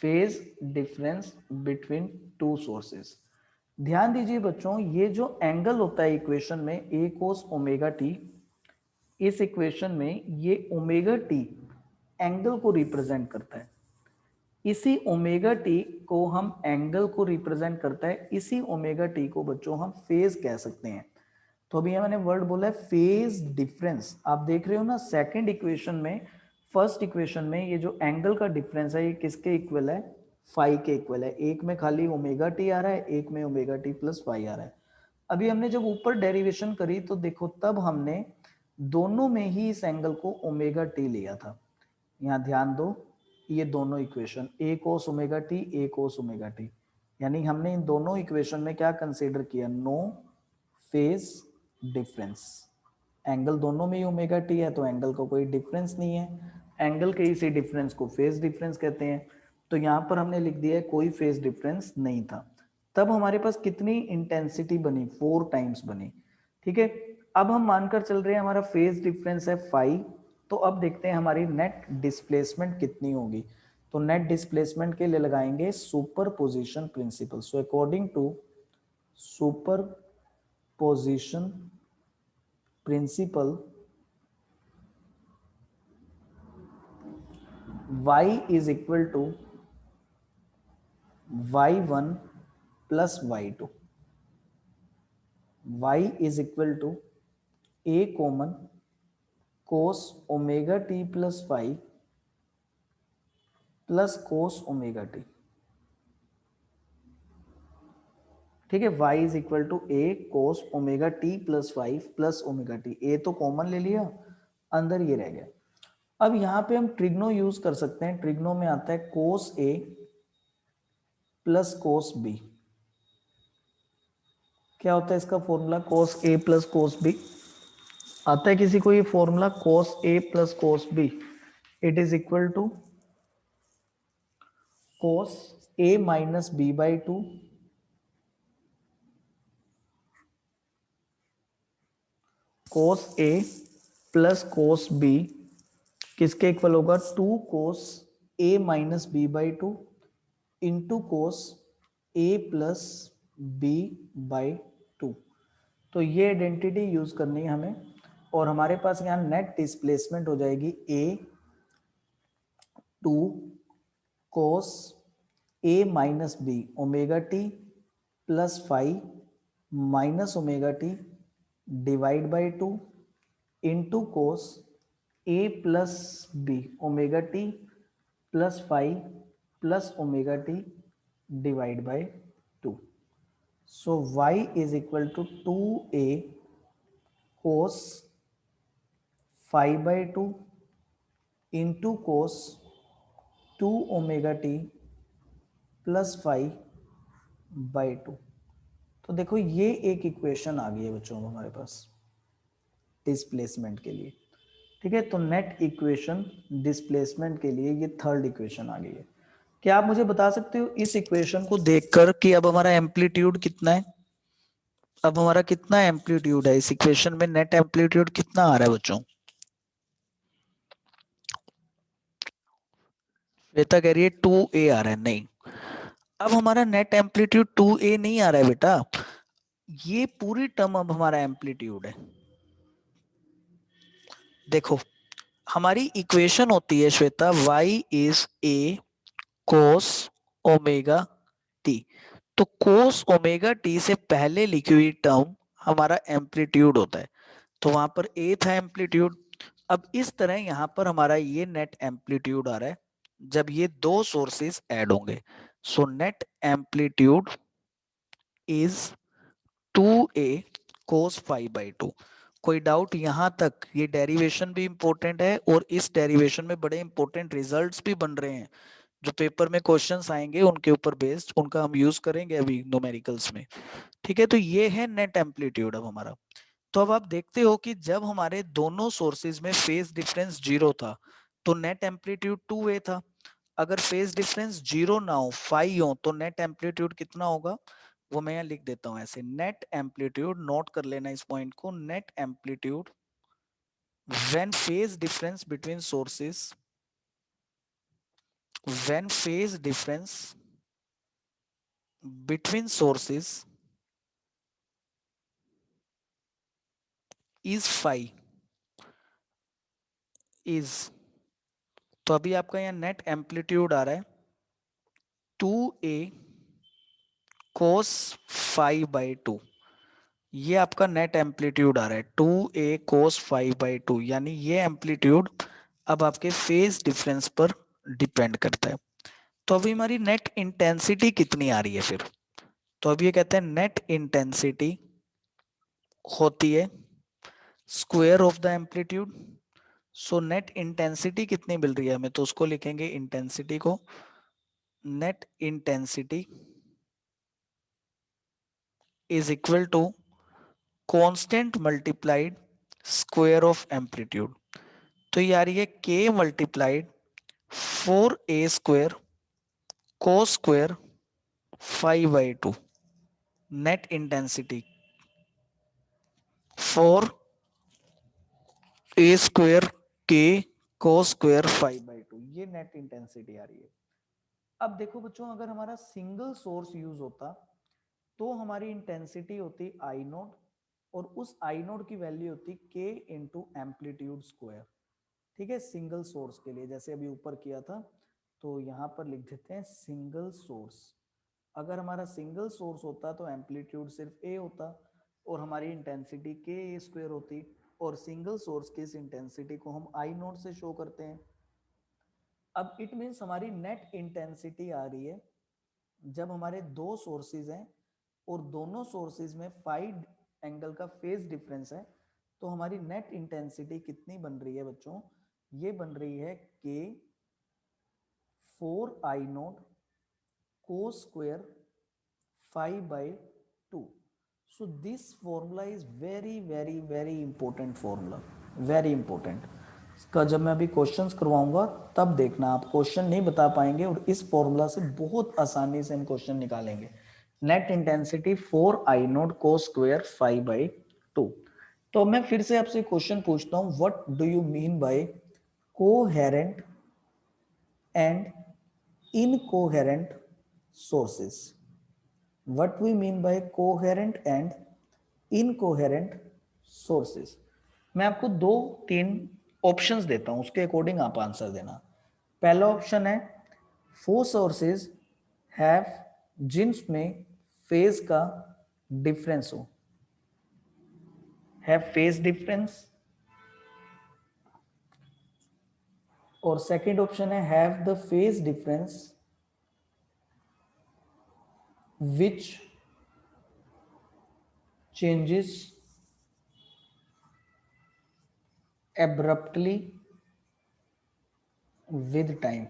Phase difference between two sources. ध्यान दीजिए बच्चों, ये जो एंगल होता है इक्वेशन में ए कोस ओमेगा टी, इस इक्वेशन में ये ओमेगा टी एंगल को रिप्रेजेंट करता है। इसी ओमेगा टी को हम एंगल को रिप्रेजेंट करता है, इसी ओमेगा टी को बच्चों हम फेज कह सकते हैं। तो अभी मैंने वर्ड बोला है फेज डिफरेंस। आप देख रहे हो ना सेकंड इक्वेशन में, फर्स्ट इक्वेशन में ये जो एंगल का डिफरेंस है ये किसके इक्वल है? फाई के इक्वल है। एक में खाली ओमेगा टी आ रहा है, एक में ओमेगा टी प्लस फाई आ रहा है। अभी हमने जब ऊपर डेरिवेशन करी तो देखो तब हमने दोनों में ही इस एंगल को ओमेगा टी लिया था। यहाँ ध्यान दो, ये दोनों इक्वेशन ए कोस ओमेगा टी, ए कोस ओमेगा टी, यानी हमने इन दोनों इक्वेशन में क्या कंसीडर किया? No phase difference. एंगल दोनों में ही ओमेगा टी है तो एंगल का कोई डिफरेंस नहीं है, एंगल के इसी डिफरेंस को फेज डिफरेंस कहते हैं। तो यहाँ पर हमने लिख दिया है कोई फेज डिफरेंस नहीं था। तब हमारे पास कितनी इंटेंसिटी बनी? 4 टाइम्स बनी। ठीक है, अब हम मानकर चल रहे हैं हमारा फेज डिफरेंस है फाई। तो अब देखते हैं हमारी नेट डिस्प्लेसमेंट कितनी होगी। तो नेट डिस्प्लेसमेंट के लिए लगाएंगे superposition principle. So according to superposition principle, y is equal to y1 plus y2। y is equal to a common cos omega t plus phi plus cos omega t। ठीक है, y is equal to a cos omega t plus 5 plus omega t। a तो common ले लिया, अंदर ये रह गया। अब यहाँ पे हम ट्रिग्नो यूज कर सकते हैं। ट्रिग्नो में आता है cos a plus cos b। क्या होता है इसका formula? cos a plus cos b। आता है किसी को ये formula? cos a plus cos b it is equal to cos a minus b by 2 cos a plus cos b किसके इक्वल होगा? 2 cos a minus B by 2 into cos a plus b by 2। तो ये identity use करनी है हमें, और हमारे पास यहाँ नेट डिस्प्लेसमेंट हो जाएगी a 2 cos a minus B omega T plus 5 minus omega T divide by 2 into cos a plus B omega T plus 5 plus omega T divide by 2। So y is equal to 2a cos 5 by 2 into cos 2 omega T plus 5 by 2। तो देखो ये एक equation आ गई है बच्चों हमारे पास displacement के लिए। ठीक है, तो नेट इक्वेशन डिस्प्लेसमेंट के लिए ये थर्ड इक्वेशन आ गई है। क्या आप मुझे बता सकते हो इस इक्वेशन को देखकर कि अब हमारा एम्पलीट्यूड कितना है? अब हमारा कितना एम्पलीट्यूड है इस इक्वेशन में? नेट एम्पलीट्यूड कितना आ रहा है बच्चों? श्वेता कह रही है 2a आ रहा है। नहीं, अब हमारा नेट एम्पलीट्यूड 2a नहीं आ रहा है बेटा, ये पूरी टर्म अब हमारा एम्पलीट्यूड है। देखो हमारी इक्वेशन होती है Shweta y is a cos omega t। तो cos ओमेगा t से पहले लिखी हुई टर्म हमारा एम्पलीट्यूड होता है, तो वहां पर a था एम्पलीट्यूड। अब इस तरह यहां पर हमारा ये नेट एम्पलीट्यूड आ रहा है जब ये दो सोर्सेस ऐड होंगे। सो net amplitude is 2a cos phi by 2। कोई डाउट यहां तक? ये डेरिवेशन भी इंपॉर्टेंट है और इस डेरिवेशन में बड़े इंपॉर्टेंट रिजल्ट्स भी बन रहे हैं जो पेपर में क्वेश्चंस आएंगे उनके ऊपर बेस्ड, उनका हम यूज करेंगे अभी न्यूमेरिकल्स में। ठीक है, तो ये है नेट एम्पलीट्यूड अब हमारा। तो अब आप देखते हो कि जब हमारे दोनों सोर्सेज में फेज डिफरेंस 0 था तो नेट एम्पलीट्यूड 2a था। अगर फेज डिफरेंस 0 ना हो, फाई हो, तो नेट एम्पलीट्यूड कितना होगा? वो मैं यहाँ लिख देता हूं ऐसे, नेट एम्पलीट्यूड, नोट कर लेना इस पॉइंट को, net amplitude when phase difference between sources, when phase difference between sources is phi is, तो अभी आपका यहाँ नेट एम्पलीट्यूड आ रहा है 2a cos phi by 2। ये आपका नेट एम्पलीट्यूड आ रहा है 2a cos phi by 2, यानी ये एम्पलीट्यूड अब आपके फेज डिफरेंस पर डिपेंड करता है। तो अभी हमारी नेट इंटेंसिटी कितनी आ रही है फिर? तो अब ये कहते हैं नेट इंटेंसिटी होती है square of the amplitude. So net intensity कितनी मिल रही है हमें, तो उसको लिखेंगे इंटेंसिटी को, net intensity is equal to constant multiplied square of amplitude. तो ये आ रही है k multiplied 4a square cos square 5/2 net intensity 4a square k cos square 5/2, ये नेट इंटेंसिटी आ रही है। अब देखो बच्चों, अगर हमारा सिंगल सोर्स यूज होता तो हमारी इंटेंसिटी होती आई नोट, और उस आई नोट की वैल्यू होती k इंटू एम्पलीट्यूड स्क्वायर। ठीक है, सिंगल सोर्स के लिए जैसे अभी ऊपर किया था, तो यहाँ पर लिख देते हैं सिंगल सोर्स। अगर हमारा सिंगल सोर्स होता तो एम्पलीट्यूड सिर्फ ए होता और हमारी इंटेंसिटी के ए स्क्वायर होती, और सिंगल सोर्स की इस इंटेंसिटी को हम आई नोट से शो करते हैं। अब इट मीन्स हमारी नेट इंटेंसिटी आ रही है जब हमारे दो सोर्सेज हैं और दोनों सोर्सेज में फाइव एंगल का फेज डिफरेंस है, तो हमारी नेट इंटेंसिटी कितनी बन रही है बच्चों? ये बन रही है के 4i0 cos square 5/2। So this formula is very important formula, very important। इसका जब मैं अभी क्वेश्चंस करवाऊंगा तब देखना, आप क्वेश्चन नहीं बता पाएंगे और इस फॉर्मूला से बहुत आसानी से हम क्वेश्चन निकालेंगे। Net intensity 4i0 cos square 5/2। तो मैं फिर से आपसे क्वेश्चन पूछता हूं, what do you mean by coherent and incoherent sources? What we mean by coherent and incoherent sources? मैं आपको 2-3 ऑप्शंस देता हूं, उसके अकॉर्डिंग आप आंसर देना। पहला ऑप्शन है फोर सोर्सेज हैव, जिनमें फेज का डिफरेंस हो, हैव फेज डिफरेंस। और सेकंड ऑप्शन है have the phase difference which changes abruptly with time।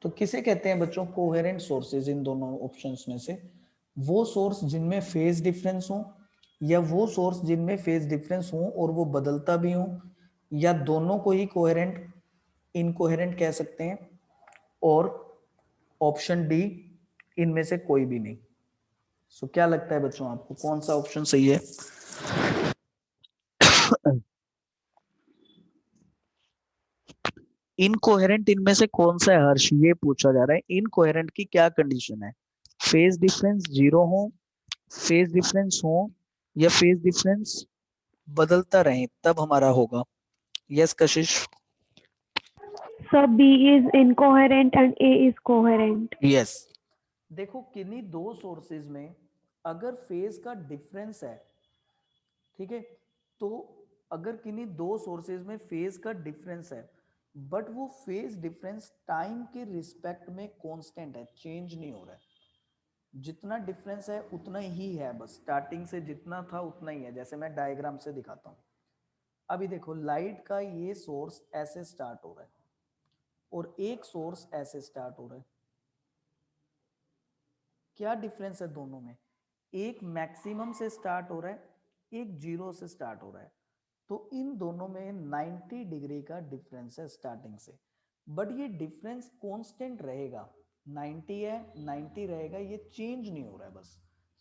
तो किसे कहते हैं बच्चों कोहेरेंट सोर्सेज? इन दोनों ऑप्शंस में से वो सोर्स जिनमें फेज डिफरेंस हो, या वो सोर्स जिनमें फेज डिफरेंस हो और वो बदलता भी हो, या दोनों को ही कोहेरेंट इनकोहेरेंट कह सकते हैं, और ऑप्शन डी इनमें से कोई भी नहीं। सो क्या लगता है बच्चों आपको कौन सा ऑप्शन सही है? इनकोहेरेंट इनमें से कौन सा है हर्ष, ये पूछा जा रहा है। इनकोहेरेंट की क्या कंडीशन है? फेज डिफरेंस 0 हो, फेज डिफरेंस हो, या फेज डिफरेंस बदलता रहे तब हमारा होगा। Yes Kashish. So B is incoherent and A is coherent. Yes. देखो किन्हीं दो सोर्सेज में अगर फेज का डिफरेंस है, ठीक है, तो अगर किन्हीं दो सोर्सेज में फेज का डिफरेंस है बट वो फेज डिफरेंस टाइम के रिस्पेक्ट में कांस्टेंट है, चेंज नहीं हो रहा है, जितना डिफरेंस है उतना ही है, बस स्टार्टिंग से जितना था उतना ही है। जैसे मैं डायग्राम से दिखाता हूँ, अभी देखो लाइट का ये सोर्स ऐसे स्टार्ट हो रहा है और एक सोर्स ऐसे स्टार्ट हो रहा है, क्या डिफरेंस है दोनों में? एक मैक्सिमम से स्टार्ट हो रहा है, एक जीरो से स्टार्ट हो रहा है, तो इन दोनों में 90 डिग्री का डिफरेंस है स्टार्टिंग से, बट ये डिफरेंस कांस्टेंट रहेगा, 90 है 90 रहेगा, ये चेंज नहीं हो रहा है बस,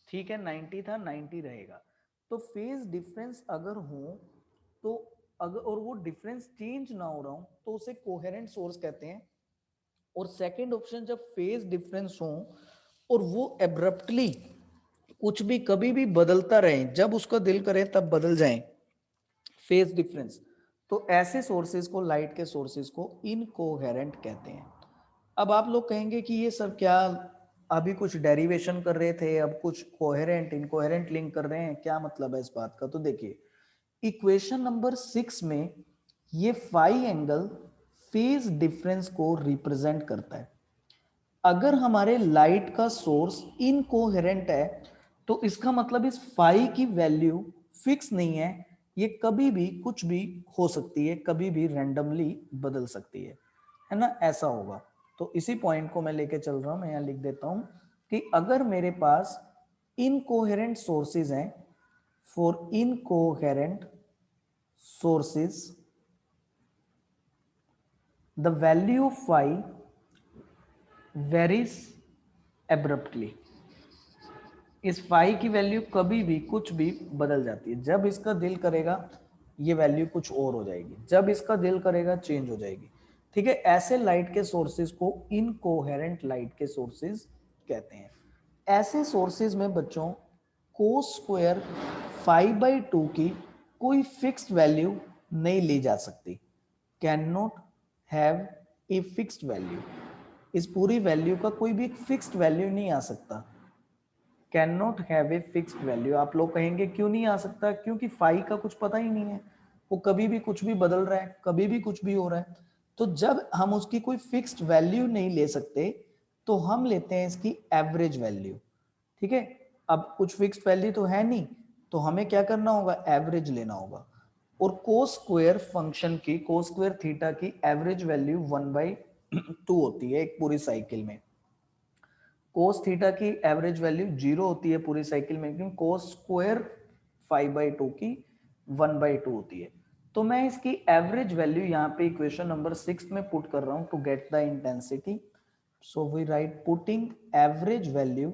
ठीक है 90 था 90 रहेगा। तो फेज डिफरेंस अगर हो तो अगर और वो डिफरेंस चेंज ना हो रहा हो तो उसे कोहेरेंट सोर्स कहते हैं। और सेकंड ऑप्शन जब फेज डिफरेंस हो और वो एब्रप्टली कुछ भी कभी भी बदलता रहे, जब उसका दिल करे तब बदल जाए, फेज डिफरेंस, तो ऐसे सोर्सेज को, लाइट के सोर्सेज को इनकोहेरेंट कहते हैं। अब आप लोग कहेंगे कि ये सब क्या, अभी कुछ डेरिवेशन कर रहे थे अब कुछ कोहेरेंट इनकोहेरेंट लिंक कर रहे हैं, क्या मतलब है इस बात का? तो देखिए इक्वेशन नंबर 6 में ये फाई एंगल फेज डिफरेंस को रिप्रेजेंट करता है। अगर हमारे लाइट का सोर्स इनकोहेरेंट है तो इसका मतलब इस फाई की वैल्यू फिक्स नहीं है, ये कभी भी कुछ भी हो सकती है, कभी भी रैंडमली बदल सकती है ना, ऐसा होगा। तो इसी पॉइंट को मैं लेके चल रहा हूं, मैं यहां लिख देता हूं कि अगर मेरे पास इनकोहेरेंट सोर्सेज हैं, for incoherent sources the value of phi varies abruptly, इस फाई की वैल्यू कभी भी कुछ भी बदल जाती है, जब इसका दिल करेगा ये वैल्यू कुछ और हो जाएगी, जब इसका दिल करेगा चेंज हो जाएगी, ठीक है। ऐसे लाइट के सोर्सेज को इनकोहेरेंट लाइट के सोर्सेज कहते हैं। ऐसे सोर्सेज में बच्चों कोस स्क्वायर 5/2 की कोई फिक्स्ड वैल्यू नहीं ली जा सकती, can not have a fixed value, इस पूरी वैल्यू का कोई भी फिक्स्ड वैल्यू नहीं आ सकता, can not have a fixed value. आप लोग कहेंगे क्यों नहीं आ सकता? क्योंकि फाई का कुछ पता ही नहीं है, वो कभी भी कुछ भी बदल रहा है, कभी भी कुछ भी हो रहा है। तो जब हम उसकी कोई फिक्स्ड वैल्यू नहीं ले सकते तो हम लेते हैं इसकी एवरेज वैल्यू, ठीक है। अब कुछ फिक्स्ड वैल्यू तो है नहीं, तो हमें क्या करना होगा? एवरेज लेना होगा। और कोस स्क्वायर फंक्शन की, कोस स्क्वायर थीटा की एवरेज वैल्यू 1/2 होती है एक पूरी साइकिल में। कोस थीटा की एवरेज वैल्यू 0 होती है पूरी साइकिल में, क्योंकि कोस स्क्वायर 5/2 की 1/2 होती है। तो मैं इसकी एवरेज वैल्यू यहाँ पे इक्वेशन नंबर 6 में पुट कर रहा हूं to get the intensity. So we write putting average value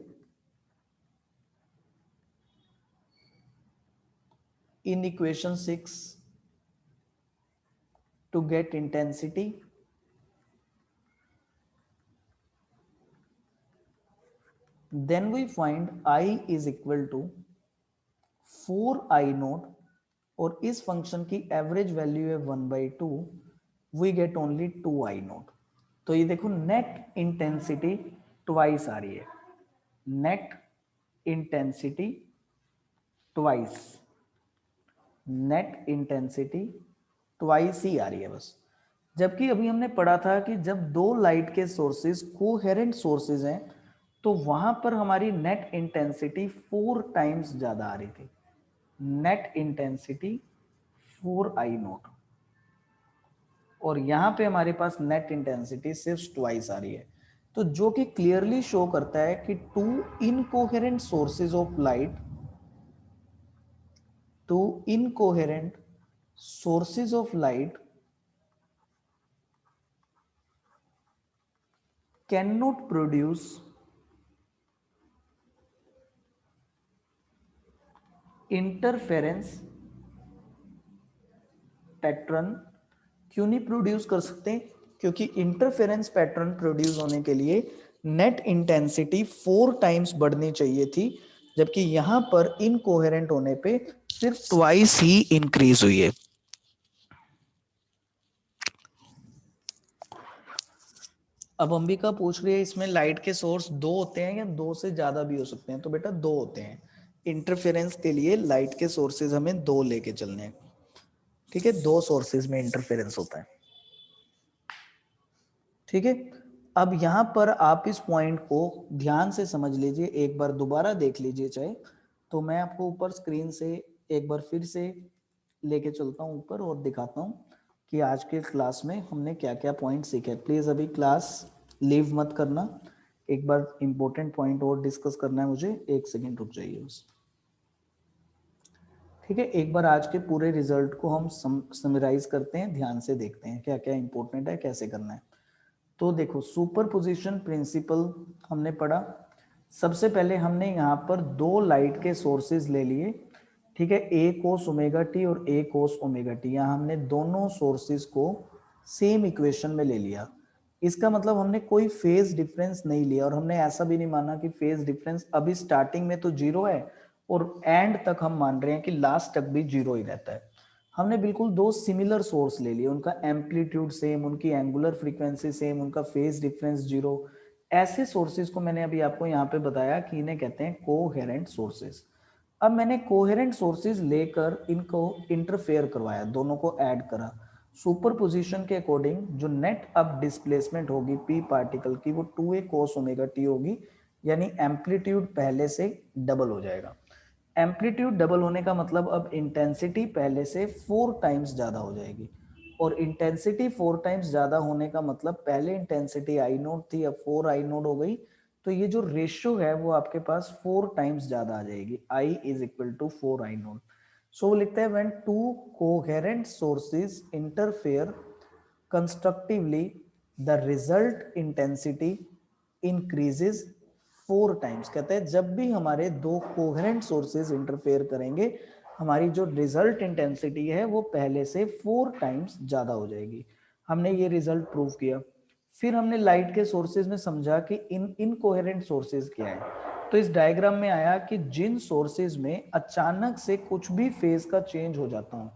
in equation 6 to get intensity, then we find I is equal to 4I note, और इस फंक्शन की एवरेज वैल्यू है 1/2, we get only 2I note. तो ये देखो net intensity twice आ रही है, net intensity twice, net intensity twice ही आ रही है बस। जबकि अभी हमने पढ़ा था कि जब दो लाइट के सोर्सेज कोहेरेंट सोर्सेज हैं तो वहां पर हमारी नेट इंटेंसिटी 4 टाइम्स ज्यादा आ रही थी, नेट इंटेंसिटी 4I नोट, और यहां पे हमारे पास नेट इंटेंसिटी सिर्फ ट्वाइस आ रही है। तो जो कि क्लियरली शो करता है कि two incoherent sources of light, two incoherent sources of light cannot produce interference pattern. क्यों नहीं प्रोड्यूस कर सकते? क्योंकि इंटरफेरेंस पैटर्न प्रोड्यूस होने के लिए नेट इंटेंसिटी 4 टाइम्स बढ़नी चाहिए थी, जबकि यहाँ पर इनकोहेरेंट होने पे सिर्फ ट्वाइस ही इंक्रीज हुई है। अब अंबिका पूछ रही है इसमें लाइट के सोर्स दो होते हैं या दो से ज्यादा भी हो सकते हैं, तो बेटा दो होते हैं। इंटरफेरेंस के लिए लाइट के सोर्सेज हमें दो लेके चलने हैं, ठीक है, दो सोर्सेज में इंटरफेरेंस होता है, ठीक है। अब यहां पर आप इस पॉइंट को ध्यान से समझ लीजिए, एक बार दोबारा देख लीजिए चाहे, तो मैं आपको ऊपर स्क्रीन से एक बार फिर से लेके चलता हूं ऊपर और दिखाता हूं कि आज के क्लास में हमने क्या क्या पॉइंट सीखे। प्लीज अभी क्लास लीव मत करना, एक बार इंपॉर्टेंट पॉइंट और डिस्कस करना है मुझे, एक सेकेंड रुक जाइए बस, ठीक है। एक बार आज के पूरे रिजल्ट को हम समराइज करते हैं, ध्यान से देखते हैं क्या क्या इंपॉर्टेंट है, कैसे करना है। तो देखो सुपरपोजिशन प्रिंसिपल हमने पढ़ा। सबसे पहले हमने यहाँ पर दो लाइट के सोर्सेज ले लिए, ठीक है, ए कोस ओमेगा टी और ए कोस ओमेगा टी। यहाँ हमने दोनों सोर्सेज को सेम इक्वेशन में ले लिया। इसका मतलब हमने कोई फेज डिफरेंस नहीं लिया, और हमने ऐसा भी नहीं माना कि फेज डिफरेंस अभी स्टार्टिंग में तो जीरो है और एंड तक हम मान रहे हैं कि लास्ट तक भी जीरो ही रहता है। हमने बिल्कुल दो सिमिलर सोर्स ले लिए, उनका एम्पलीट्यूड सेम, उनकी एंगुलर फ्रीक्वेंसी सेम, उनका फेज डिफरेंस जीरो। ऐसे सोर्सेज को मैंने अभी आपको यहाँ पे बताया कि इन्हें कहते हैं कोहेरेंट सोर्सेज। अब मैंने कोहेरेंट सोर्सेज लेकर इनको इंटरफेयर करवाया, दोनों को ऐड करा। सुपरपोजिशन के अकॉर्डिंग जो नेट अब डिस्प्लेसमेंट होगी पी पार्टिकल की वो 2a cos ओमेगा टी होगी, यानी एम्पलीट्यूड पहले से डबल हो जाएगा। एम्पलीट्यूड डबल होने का मतलब अब इंटेंसिटी पहले से 4 टाइम्स ज्यादा हो जाएगी, और इंटेंसिटी 4 टाइम्स ज्यादा होने का मतलब पहले इंटेंसिटी आई नोट थी, अब 4 I0 हो गई, तो ये जो रेशियो है वो आपके पास 4 टाइम्स ज्यादा आ जाएगी, I is equal to 4 I0। So लिखते हैं when two coherent sources interfere constructively the result intensity increases 4 times. कहते हैं जब भी हमारे दो कोहेरेंट सोर्सेज इंटरफेयर करेंगे हमारी जो रिजल्ट इंटेंसिटी है वो पहले से 4 टाइम्स ज्यादा हो जाएगी। हमने ये रिजल्ट प्रूव किया। फिर हमने लाइट के सोर्सेज में समझा कि इन इनकोहेरेंट सोर्सेज क्या है। तो इस डायग्राम में आया कि जिन सोर्सेज में अचानक से कुछ भी फेज का चेंज हो जाता हो,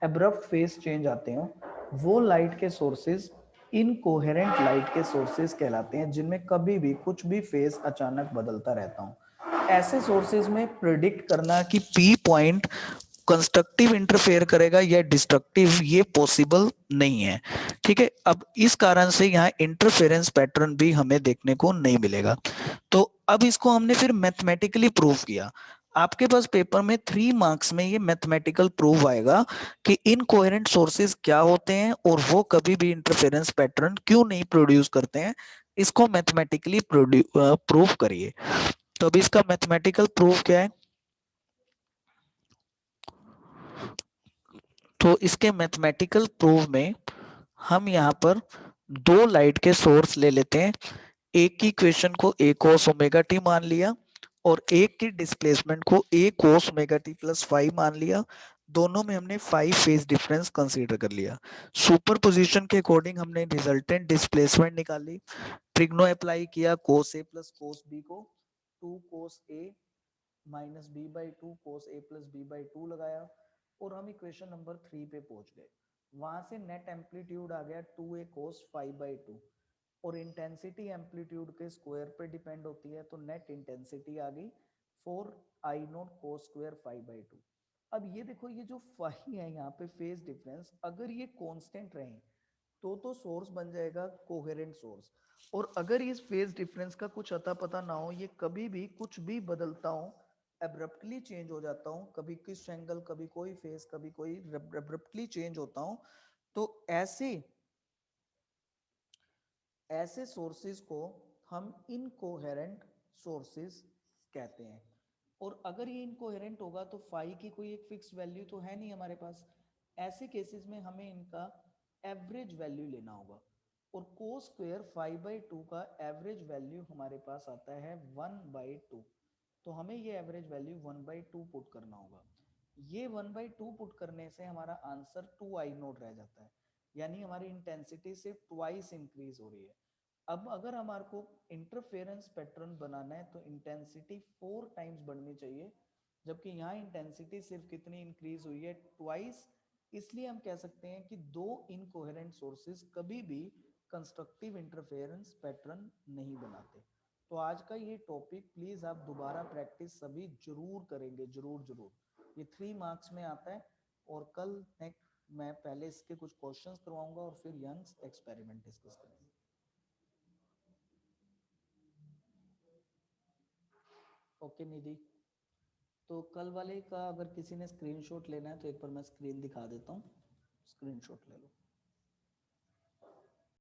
एब्रप्ट फेज चेंज आते हो, वो लाइट के सोर्सेज इनकोहेरेंट लाइट के सोर्सेज कहलाते हैं, जिनमें कभी भी कुछ भी फेज अचानक बदलता रहता हूं। ऐसे सोर्सेज में प्रिडिक्ट करना कि पी पॉइंट कंस्ट्रक्टिव इंटरफेयर करेगा या डिस्ट्रक्टिव, ये पॉसिबल नहीं है, ठीक है। अब इस कारण से यहाँ इंटरफेरेंस पैटर्न भी हमें देखने को नहीं मिलेगा। तो अब इसको हमने फिर मैथमेटिकली प्रूव किया। आपके पास पेपर में 3 मार्क्स में ये मैथमेटिकल प्रूव आएगा कि इनकोहेरेंट सोर्सेज क्या होते हैं और वो कभी भी इंटरफेरेंस पैटर्न क्यों नहीं प्रोड्यूस करते हैं, इसको मैथमेटिकली प्रूव करिए। तो अभी इसका मैथमेटिकल प्रूफ क्या है, तो इसके मैथमेटिकल प्रूफ में हम यहाँ पर दो लाइट के सोर्स ले लेते हैं, एक की इक्वेशन को a cos ओमेगा टी मान लिया और एक की डिस्प्लेसमेंट को a cos omega T plus 5 मान लिया। दोनों में हमने 5 फेज डिफरेंस कंसीडर कर लिया। सुपर पोजिशन के अकॉर्डिंग हमने रिजल्टेंट डिस्प्लेसमेंट निकाली, ट्रिग्नो अप्लाई किया, cos a plus cos b को 2 cos a minus B by two cos A plus B by two लगाया, और हम इक्वेशन नंबर 3 पे पहुंच गए। वहां से नेट एम्पलीट्यूड आ गया 2a cos 5/2, और इंटेंसिटी एम्पलीट्यूड के स्क्वायर पे डिपेंड होती है, तो नेट इंटेंसिटी आ गई 4I0 cos स्क्वायर 5/2। अब ये देखो ये जो फाई है यहाँ पे फेज डिफरेंस, अगर ये कांस्टेंट रहे तो सोर्स बन जाएगा कोहेरेंट सोर्स, और अगर इस फेज डिफरेंस का कुछ अता पता ना हो, ये कभी भी कुछ भी बदलता हो, एब्रप्टली चेंज हो जाता हूँ, कभी किस एंगल, कभी कोई फेस, कभी कोई, एब्रप्टली चेंज होता हूँ, तो ऐसे ऐसे सोर्सेज को हम इनकोहेरेंट सोर्सेज कहते हैं। और अगर ये इनकोहेरेंट होगा तो फाई की कोई एक फिक्स वैल्यू तो है नहीं हमारे पास, ऐसे केसेस में हमें इनका एवरेज वैल्यू लेना होगा, और कोस स्क्वायर 5/2 का एवरेज वैल्यू हमारे पास आता है 1/2, तो हमें ये एवरेज वैल्यू 1/2 पुट करना होगा। ये 1/2 पुट करने से हमारा आंसर 2I0 रह जाता है, यानी हमारी इंटेंसिटी सिर्फ ट्वाइस इंक्रीज हो रही है। अब अगर हमारे को इंटरफेरेंस पैटर्न बनाना है तो इंटेंसिटी 4 टाइम्स बढ़नी चाहिए, जबकि यहाँ इंटेंसिटी सिर्फ कितनी इंक्रीज हुई है, ट्वाइस। इसलिए हम कह सकते हैं कि दो इनकोहेरेंट सोर्सेज कभी भी कंस्ट्रक्टिव इंटरफेरेंस पैटर्न नहीं बनाते। तो आज का ये टॉपिक प्लीज आप दोबारा प्रैक्टिस सभी जरूर करेंगे, जरूर जरूर। ये 3 मार्क्स में आता है। और कल नेक्स्ट मैं पहले इसके कुछ क्वेश्चंस करवाऊंगा और फिर यंग्स एक्सपेरिमेंट डिस्कस करेंगे। ओके निधि, तो कल वाले का अगर किसी ने स्क्रीनशॉट लेना है तो एक बार मैं स्क्रीन दिखा देता हूँ, स्क्रीनशॉट ले लो।